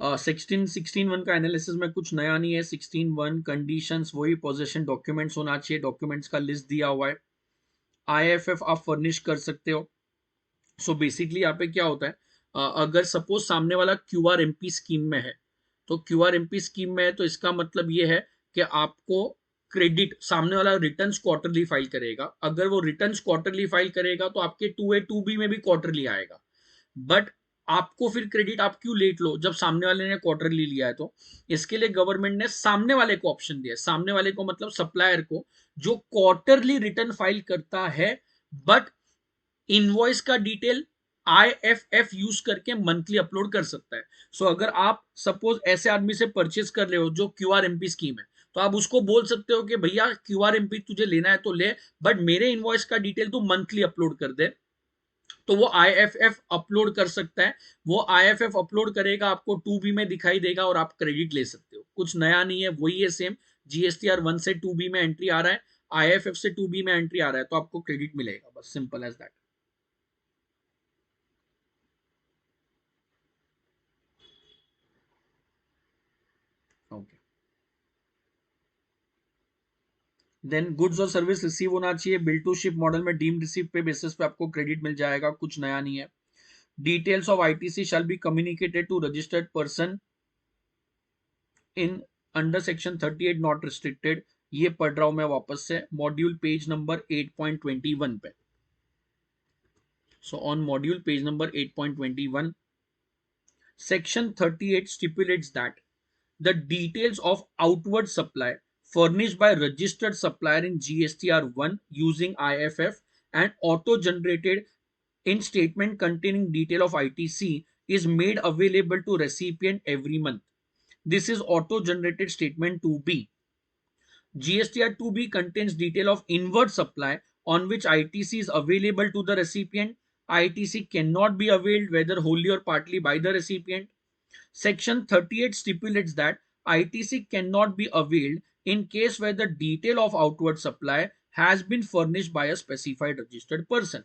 16 का एनालिसिस में कुछ नया नहीं है। 16 कंडीशंस वही, पोजीशन डॉक्यूमेंट्स होना चाहिए, डॉक्यूमेंट्स का लिस्ट दिया हुआ है, आईएफएफ आप फर्निश कर सकते हो। सो बेसिकली यहाँ पे क्या होता है, अगर सपोज सामने वाला क्यूआरएमपी स्कीम में है, तो क्यूआरएमपी स्कीम में है तो इसका मतलब ये है कि आपको क्रेडिट, सामने वाला रिटर्न्स क्वार्टरली फाइल करेगा, अगर वो रिटर्न्स क्वार्टरली फाइल करेगा तो आपके 2A 2B में भी क्वार्टरली आएगा। बट आपको फिर क्रेडिट आप क्यों लेट लो जब सामने वाले ने क्वार्टरली लिया है? तो इसके लिए गवर्नमेंट ने सामने वाले को ऑप्शन दिया, सामने वाले को मतलब सप्लायर को, जो क्वार्टरली रिटर्न फाइल करता है बट इनवॉइस का डिटेल आईएफएफ यूज करके मंथली अपलोड कर सकता है। सो अगर आप सपोज ऐसे आदमी से परचेस कर रहे हो जो क्यूआरएमपी स्कीम है, तो आप उसको बोल सकते हो कि भैया क्यूआरएमपी तुझे लेना है तो ले, बट मेरे इनवॉइस का डिटेल तू मंथली अपलोड कर दे। तो वो आईएफएफ अपलोड कर सकता है, वो आईएफएफ अपलोड करेगा, आपको 2B में दिखाई देगा और आप क्रेडिट ले सकते हो। कुछ नया नहीं है, वही है सेम। जीएसटीआर 1 से 2B में एंट्री आ रहा है, आईएफएफ से 2B में एंट्री आ रहा है, तो आपको क्रेडिट मिलेगा, बस simple as that. Okay, then goods और सर्विस रिसीव होना चाहिए, बिल टू शिप मॉडल में डीम्ड रिसीव पे बेसिस पे आपको क्रेडिट मिल जाएगा, कुछ नया नहीं है। Details of ITC shall be communicated to registered person in under section 38 not restricted. ये पढ़ रहा हूं मैं वापस से, मॉड्यूल पेज नंबर 8.21 पे। So on module page number 8.21, section 38 stipulates that the details of outward supply furnished by registered supplier in GSTR 1 using IFF and auto-generated in statement containing detail of ITC is made available to recipient every month. This is auto-generated statement 2B. GSTR 2B contains detail of inward supply on which ITC is available to the recipient. ITC cannot be availed whether wholly or partly by the recipient. Section 38 stipulates that ITC cannot be availed in case where the detail of outward supply has been furnished by a specified registered person.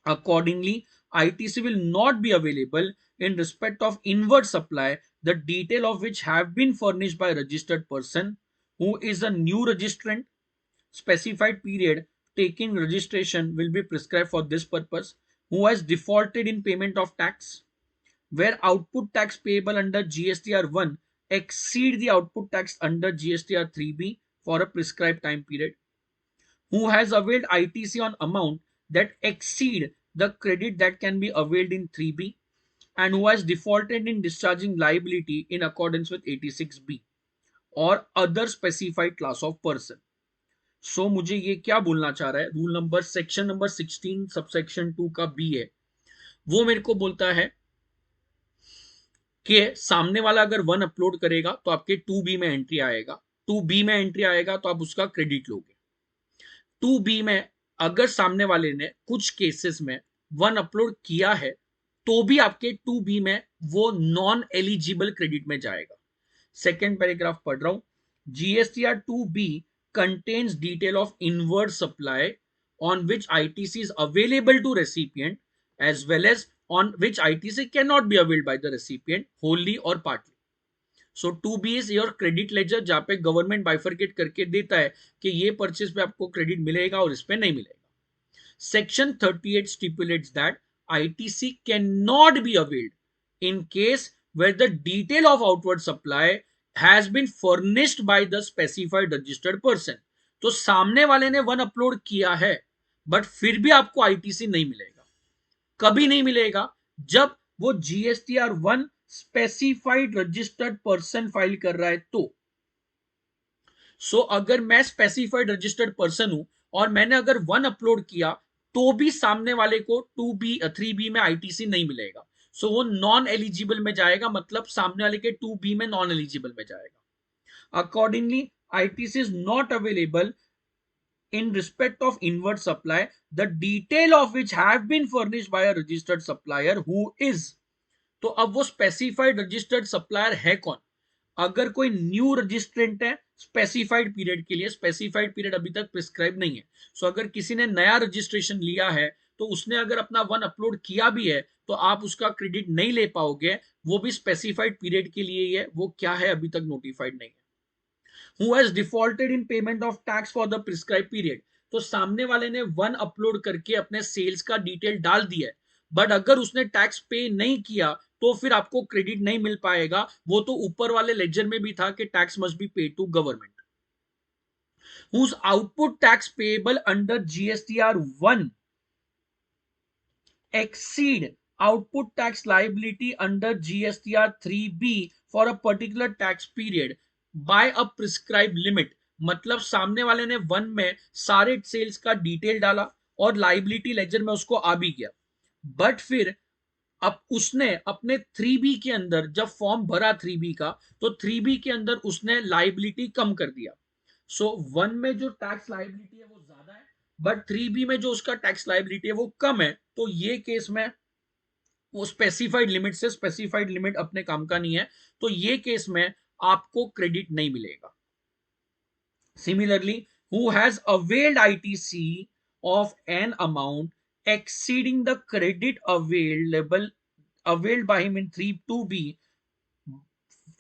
Accordingly, ITC will not be available in respect of inward supply, the detail of which have been furnished by a registered person who is a new registrant. Specified period taking registration will be prescribed for this purpose, who has defaulted in payment of tax, where output tax payable under GSTR 1 exceed the output tax under GSTR 3B for a prescribed time period, who has availed ITC on amount that exceed the credit that can be availed in 3B, and who has defaulted in discharging liability in accordance with 86B or other specified class of person. सो मुझे ये क्या बोलना चाह रहा है, rule number section number 16 subsection 2 का B है, वो मेरे को बोलता है कि सामने वाला अगर 1 अपलोड करेगा तो आपके 2B में एंट्री आएगा, 2B में एंट्री आएगा तो आप उसका क्रेडिट लोगे। 2B में अगर सामने वाले ने कुछ केसेस में 1 अपलोड किया है तो भी आपके 2B में वो नॉन एलिजिबल क्रेडिट में जाएगा। सेकेंड पैराग्राफ पढ़ रहा हूं, GSTR 2B contains detail of inward supply on which ITC is available to recipient as well as on which ITC cannot be availed by the recipient wholly or partly. So 2B is your credit ledger जहां पे government bifurcate करके देता है कि ये purchase पे आपको credit मिलेगा और इस पे नहीं मिलेगा। Section 38 stipulates that ITC cannot be availed in case where the detail of outward supply has been furnished by the specified registered person. तो सामने वाले ने 1 अपलोड किया है बट फिर भी आपको आईटीसी नहीं मिलेगा। कभी नहीं मिलेगा जब वो GSTR 1 specified registered person file कर रहा है तो। सो अगर मैं स्पेसिफाइड रजिस्टर्ड पर्सन हूं और मैंने अगर 1 अपलोड किया तो भी सामने वाले को 2B 3B में आईटीसी नहीं मिलेगा, सो वो नॉन एलिजिबल में जाएगा, मतलब सामने वाले के 2B में नॉन एलिजिबल में जाएगा। Accordingly ITC is not available in respect of inward supply, the detail of which have been furnished by a registered supplier who is। तो अब वो स्पेसिफाइड रजिस्टर्ड सप्लायर है कौन? अगर कोई न्यू रजिस्ट्रेंट है स्पेसिफाइड पीरियड के लिए, स्पेसिफाइड पीरियड अभी तक प्रिस्क्राइब नहीं है, सो अगर किसी ने नया रजिस्ट्रेशन लिया है तो उसने अगर अपना वन अपलोड किया भी है तो आप उसका क्रेडिट नहीं ले पाओगे, वो भी स्पेसिफाइड पीरियड के लिए ही है, वो क्या है अभी तक नोटिफाइड नहीं है। Who has defaulted in payment of tax for the prescribed period, तो सामने वाले ने वन अपलोड करके अपने सेल्स का डिटेल डाल दिया है, बट अगर उसने टैक्स पे नहीं किया तो फिर आपको क्रेडिट नहीं मिल पाएगा। वो तो ऊपर वाले लेजर में भी था कि tax must be paid to government. Whose output tax payable under GSTR 1 exceed output tax liability under GSTR 3B for a particular tax period by a prescribed limit, मतलब सामने वाले ने वन में सारे सेल्स का डिटेल डाला और liability laser में उसको आ भी गया, बट फिर अब उसने अपने 3B के अंदर जब फॉर्म भरा 3B का, तो 3B के अंदर उसने लाइबिलिटी कम कर दिया। सो वन में जो टैक्स लाइबिलिटी है वो ज्यादा है, बट 3B में जो उसका टैक्स लाइबिलिटी है वो कम है, तो ये केस में वो स्पेसिफाइड लिमिट से स्पेसिफाइड लिमिट अपने काम का नहीं है, तो ये केस में आपको क्रेडिट नहीं मिलेगा। Similarly, who has availed ITC of an amount exceeding the credit availed by him in 3(2)(b)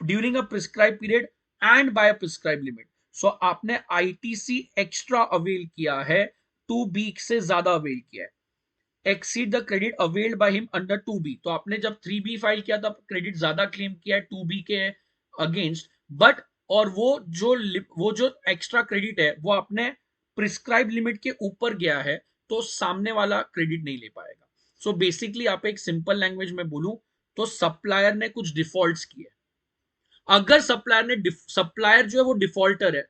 during a prescribed period and by a prescribed limit. So आपने ITC एक्स्ट्रा अवेल किया है, 2B से ज्यादा avail किया है, exceed the credit availed by him under 2B, तो आपने जब 3B फाइल किया तब क्रेडिट ज्यादा क्लेम किया है 2B के अगेंस्ट, बट और वो जो एक्स्ट्रा क्रेडिट है वो आपने प्रिस्क्राइब लिमिट के ऊपर गया है, तो सामने वाला क्रेडिट नहीं ले पाएगा। सो बेसिकली आप एक सिंपल लैंग्वेज में बोलूं तो सप्लायर ने कुछ डिफॉल्ट्स किए। अगर सप्लायर जो है वो डिफॉल्टर है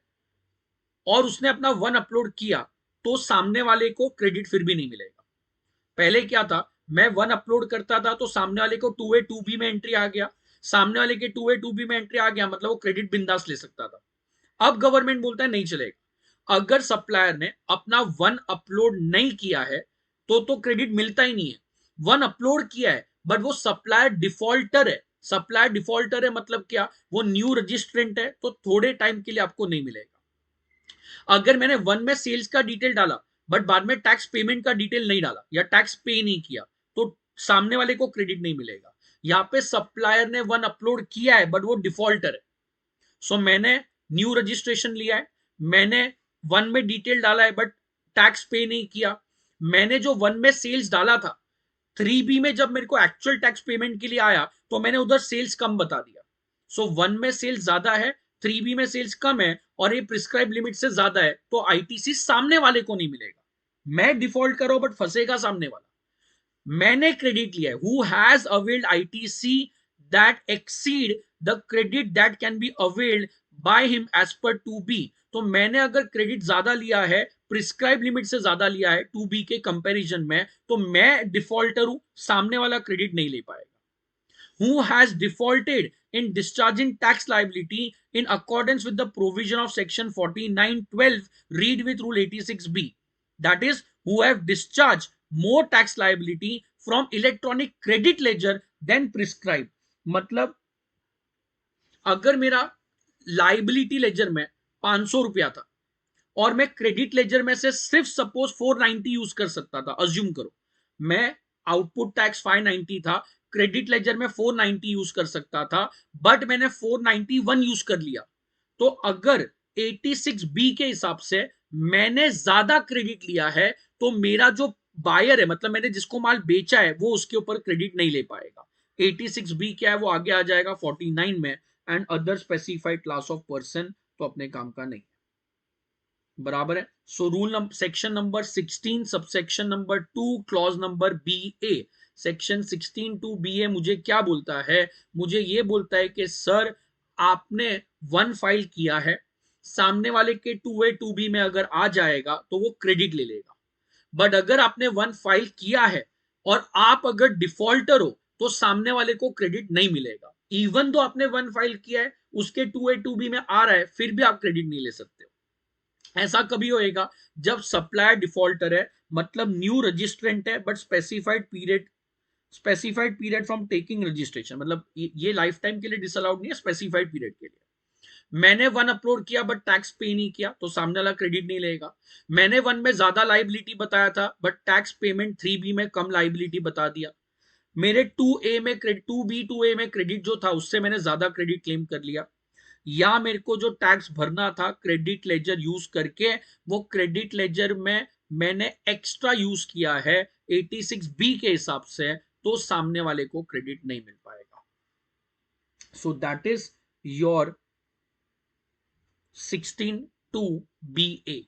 और उसने अपना वन अपलोड किया, तो सामने वाले को क्रेडिट फिर भी नहीं मिलेगा। पहले क्या था, मैं वन अपलोड करता था तो सामने वाले को 2A 2B में एंट्री आ गया, सामने वाले के 2A 2B में एंट्री आ गया, मतलब वो क्रेडिट बिंदास ले सकता था। अब गवर्नमेंट बोलता है नहीं चलेगा, अगर सप्लायर ने अपना वन अपलोड नहीं किया है तो क्रेडिट मिलता ही नहीं है। वन अपलोड किया है बट वो सप्लायर डिफॉल्टर है, सप्लायर डिफॉल्टर है मतलब क्या, वो न्यू रजिस्ट्रेंट है, तो थोड़े टाइम के लिए आपको नहीं मिलेगा। अगर मैंने वन में सेल्स का डिटेल डाला बट बाद में टैक्स पेमेंट का डिटेल नहीं डाला या टैक्स पे नहीं किया, तो सामने वाले को क्रेडिट नहीं मिलेगा। यहां पे सप्लायर ने वन अपलोड किया है बट वो डिफॉल्टर है, सो मैंने न्यू रजिस्ट्रेशन लिया है, मैंने वन में डिटेल डाला है बट टैक्स पे नहीं किया, मैंने जो वन में सेल्स डाला था 3B में जब मेरे को एक्चुअल टैक्स पेमेंट के लिए आया तो मैंने उधर सेल्स कम बता दिया। सो वन में सेल्स ज्यादा है, 3B में सेल्स कम है और ये प्रिस्क्राइब लिमिट से ज्यादा है, तो आईटीसी सामने वाले को नहीं मिलेगा। मैं डिफॉल्ट करो बट फंसेगा सामने वाला। मैंने क्रेडिट लिया है, who has availed ITC that exceed the credit that can be availed by him as per 2B, तो मैंने अगर क्रेडिट ज्यादा लिया है, प्रिस्क्राइब लिमिट से ज्यादा लिया है 2B के कंपैरिजन में, तो मैं डिफॉल्टर हूं, सामने वाला क्रेडिट नहीं ले पाएगा। Who has defaulted in discharging tax liability in accordance with the provision of section 49(12) read with rule 86B, that is who have discharged more tax liability from electronic credit ledger than prescribed, मतलब अगर मेरा liability laser में 500 रुपया था और मैं credit ledger में से सिर्फ सपोज 490 यूज कर सकता था, अज्यूम करो मैं आउटपुट टैक्स 590 था, क्रेडिट लेजर में 490 यूज कर सकता था, बट मैंने 491 यूज कर लिया, तो अगर 86B के हिसाब से मैंने ज्यादा क्रेडिट लिया है, तो मेरा जो बायर है, मतलब मैंने जिसको माल बेचा है, वो उसके ऊपर क्रेडिट नहीं ले पाएगा। 86B क्या है वो आगे आ जाएगा 49 में, and other specified class of person, तो अपने काम का नहीं, बराबर है। So rule section number 16 subsection number 2 clause number BA, section 16 two BA मुझे क्या बोलता है, मुझे ये बोलता है कि सर आपने वन फाइल किया है, सामने वाले के 2A 2B में अगर आ जाएगा तो वो क्रेडिट ले लेगा, बट अगर आपने वन फाइल किया है और आप अगर डिफॉल्टर हो तो सामने वाले को क्रेडिट नहीं मिलेगा। इवन तो आपने वन फाइल किया है, उसके 2A 2B में आ रहा है, फिर भी आप क्रेडिट नहीं ले सकते। ऐसा कभी होएगा जब सप्लायर डिफॉल्टर है, मतलब न्यू रजिस्ट्रेंट है, but specified period from taking registration, मतलब ये लाइफ टाइम के लिए डिसअलाउड नहीं है, स्पेसिफाइड पीरियड के लिए। मैंने 1 अपलोड किया बट टैक्स पे नहीं किया तो सामने वाला क्रेडिट नहीं लेगा। मैंने 1 में ज्यादा लाइबिलिटी बताया था बट टैक्स पेमेंट 3B में कम लाइबिलिटी बता दिया। मेरे 2A में क्रेडिट 2B 2A में क्रेडिट जो था उससे मैंने ज्यादा क्रेडिट क्लेम कर लिया, या मेरे को जो टैक्स भरना था क्रेडिट लेजर यूज करके वो क्रेडिट लेजर में मैंने एक्स्ट्रा यूज किया है 86B के हिसाब से, तो सामने वाले को क्रेडिट नहीं मिल पाएगा। So that is your 16 2BA।